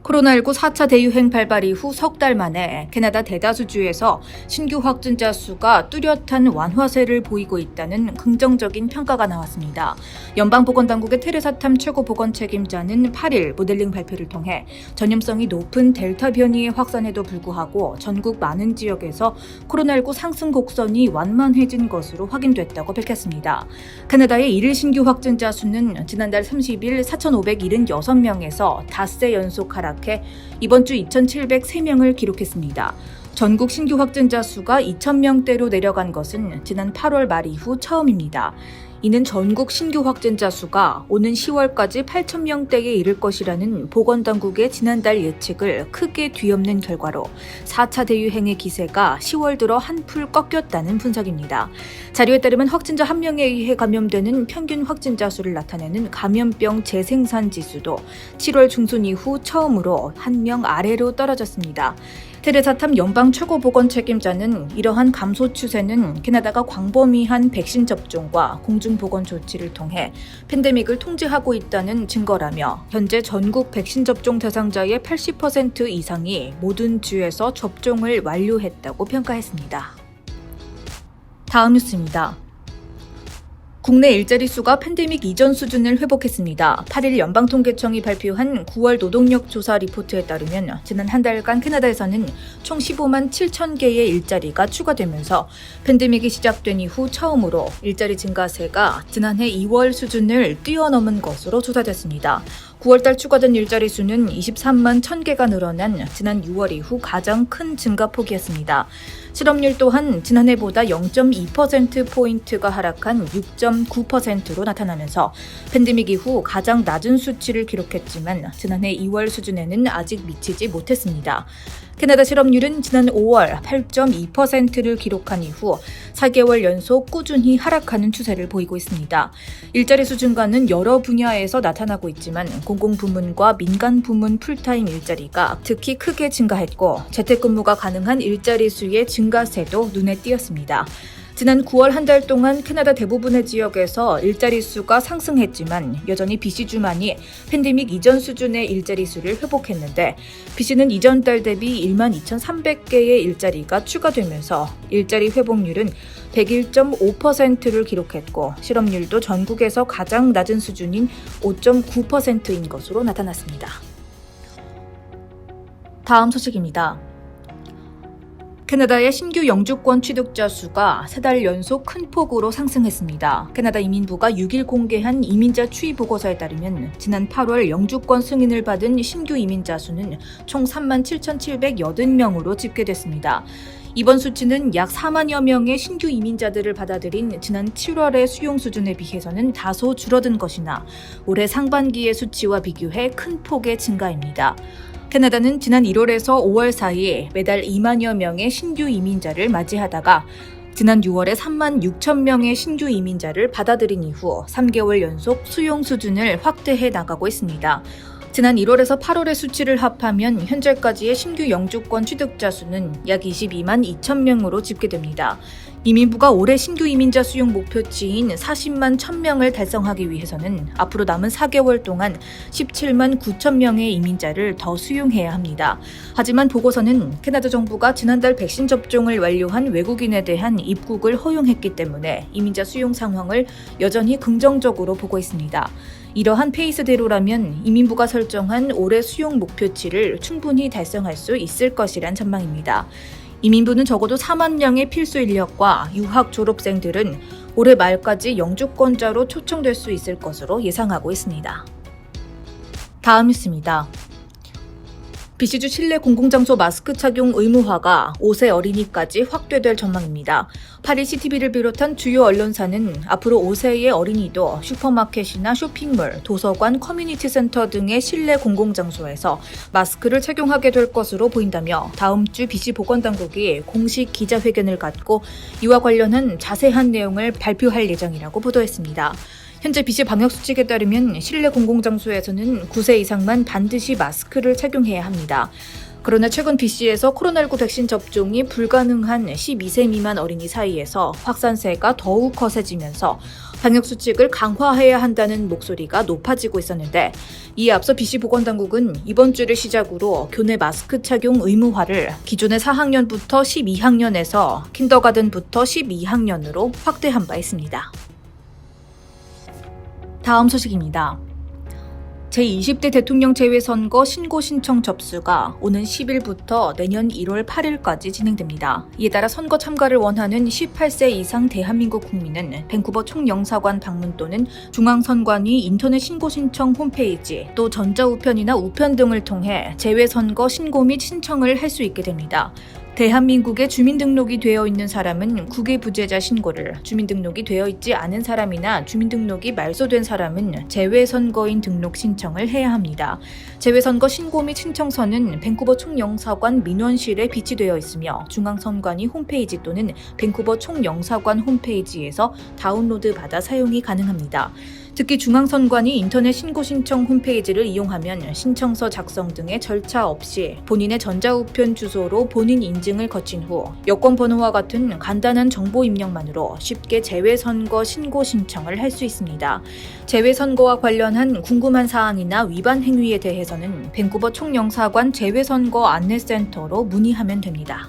코로나19 4차 대유행 발발 이후 석 달 만에 캐나다 대다수 주에서 신규 확진자 수가 뚜렷한 완화세를 보이고 있다는 긍정적인 평가가 나왔습니다. 연방보건당국의 테레사 탐 최고보건 책임자는 8일 모델링 발표를 통해 전염성이 높은 델타 변이의 확산에도 불구하고 전국 많은 지역에서 코로나19 상승 곡선이 완만해진 것으로 확인됐다고 밝혔습니다. 캐나다의 일일 신규 확진자 수는 지난달 30일 4,576명에서 닷새 연속 하락해 이번 주 2,703명을 기록했습니다. 전국 신규 확진자 수가 2,000명대로 내려간 것은 지난 8월 말 이후 처음입니다. 이는 전국 신규 확진자 수가 오는 10월까지 8,000명대에 이를 것이라는 보건당국의 지난달 예측을 크게 뒤엎는 결과로 4차 대유행의 기세가 10월 들어 한풀 꺾였다는 분석입니다. 자료에 따르면 확진자 1명에 의해 감염되는 평균 확진자 수를 나타내는 감염병 재생산 지수도 7월 중순 이후 처음으로 1명 아래로 떨어졌습니다. 테레사 탐 연방 최고보건 책임자는 이러한 감소 추세는 캐나다가 광범위한 백신 접종과 공중보건 조치를 통해 팬데믹을 통제하고 있다는 증거라며 현재 전국 백신 접종 대상자의 80% 이상이 모든 주에서 접종을 완료했다고 평가했습니다. 다음 뉴스입니다. 국내 일자리 수가 팬데믹 이전 수준을 회복했습니다. 8일 연방통계청이 발표한 9월 노동력 조사 리포트에 따르면 지난 한 달간 캐나다에서는 총 15만 7천 개의 일자리가 추가되면서 팬데믹이 시작된 이후 처음으로 일자리 증가세가 지난해 2월 수준을 뛰어넘은 것으로 조사됐습니다. 9월달 추가된 일자리 수는 23만 1,000개가 늘어난 지난 6월 이후 가장 큰 증가폭이었습니다. 실업률 또한 지난해보다 0.2%포인트가 하락한 6.9%로 나타나면서 팬데믹 이후 가장 낮은 수치를 기록했지만 지난해 2월 수준에는 아직 미치지 못했습니다. 캐나다 실업률은 지난 5월 8.2%를 기록한 이후 4개월 연속 꾸준히 하락하는 추세를 보이고 있습니다. 일자리 수 증가는 여러 분야에서 나타나고 있지만 공공부문과 민간부문 풀타임 일자리가 특히 크게 증가했고 재택근무가 가능한 일자리 수의 증가세도 눈에 띄었습니다. 지난 9월 한 달 동안 캐나다 대부분의 지역에서 일자리 수가 상승했지만 여전히 BC주만이 팬데믹 이전 수준의 일자리 수를 회복했는데 BC는 이전 달 대비 1만 2,300개의 일자리가 추가되면서 일자리 회복률은 101.5%를 기록했고 실업률도 전국에서 가장 낮은 수준인 5.9%인 것으로 나타났습니다. 다음 소식입니다. 캐나다의 신규 영주권 취득자 수가 3달 연속 큰 폭으로 상승했습니다. 캐나다 이민부가 6일 공개한 이민자 추이 보고서에 따르면 지난 8월 영주권 승인을 받은 신규 이민자 수는 총 37,780명으로 집계됐습니다. 이번 수치는 약 4만여 명의 신규 이민자들을 받아들인 지난 7월의 수용 수준에 비해서는 다소 줄어든 것이나 올해 상반기의 수치와 비교해 큰 폭의 증가입니다. 캐나다는 지난 1월에서 5월 사이에 매달 2만여 명의 신규 이민자를 맞이하다가 지난 6월에 3만 6천 명의 신규 이민자를 받아들인 이후 3개월 연속 수용 수준을 확대해 나가고 있습니다. 지난 1월에서 8월의 수치를 합하면 현재까지의 신규 영주권 취득자 수는 약 22만 2천 명으로 집계됩니다. 이민부가 올해 신규 이민자 수용 목표치인 40만 1,000명을 달성하기 위해서는 앞으로 남은 4개월 동안 17만 9천 명의 이민자를 더 수용해야 합니다. 하지만 보고서는 캐나다 정부가 지난달 백신 접종을 완료한 외국인에 대한 입국을 허용했기 때문에 이민자 수용 상황을 여전히 긍정적으로 보고 있습니다. 이러한 페이스대로라면 이민부가 설정한 올해 수용 목표치를 충분히 달성할 수 있을 것이란 전망입니다. 이민부는 적어도 4만 명의 필수 인력과 유학 졸업생들은 올해 말까지 영주권자로 초청될 수 있을 것으로 예상하고 있습니다. 다음 뉴스입니다. BC주 실내 공공장소 마스크 착용 의무화가 5세 어린이까지 확대될 전망입니다. 8일 CTV를 비롯한 주요 언론사는 앞으로 5세의 어린이도 슈퍼마켓이나 쇼핑몰, 도서관, 커뮤니티 센터 등의 실내 공공장소에서 마스크를 착용하게 될 것으로 보인다며 다음 주 BC 보건당국이 공식 기자회견을 갖고 이와 관련한 자세한 내용을 발표할 예정이라고 보도했습니다. 현재 BC 방역수칙에 따르면 실내 공공장소에서는 9세 이상만 반드시 마스크를 착용해야 합니다. 그러나 최근 BC에서 코로나19 백신 접종이 불가능한 12세 미만 어린이 사이에서 확산세가 더욱 거세지면서 방역수칙을 강화해야 한다는 목소리가 높아지고 있었는데, 이에 앞서 BC 보건당국은 이번 주를 시작으로 교내 마스크 착용 의무화를 기존의 4학년부터 12학년에서 킨더가든부터 12학년으로 확대한 바 있습니다. 다음 소식입니다. 제20대 대통령 재외선거 신고 신청 접수가 오는 10일부터 내년 1월 8일까지 진행됩니다. 이에 따라 선거 참가를 원하는 18세 이상 대한민국 국민은 밴쿠버 총영사관 방문 또는 중앙선관위 인터넷 신고 신청 홈페이지, 또 전자우편이나 우편 등을 통해 재외선거 신고 및 신청을 할 수 있게 됩니다. 대한민국에 주민등록이 되어 있는 사람은 국외 부재자 신고를, 주민등록이 되어 있지 않은 사람이나 주민등록이 말소된 사람은 재외선거인 등록 신청을 해야 합니다. 재외선거 신고 및 신청서는 밴쿠버 총영사관 민원실에 비치되어 있으며 중앙선관위 홈페이지 또는 밴쿠버 총영사관 홈페이지에서 다운로드 받아 사용이 가능합니다. 특히 중앙선관위 인터넷 신고 신청 홈페이지를 이용하면 신청서 작성 등의 절차 없이 본인의 전자우편 주소로 본인 인증을 거친 후 여권 번호와 같은 간단한 정보 입력만으로 쉽게 재외선거 신고 신청을 할 수 있습니다. 재외선거와 관련한 궁금한 사항이나 위반 행위에 대해서는 밴쿠버 총영사관 재외선거 안내센터로 문의하면 됩니다.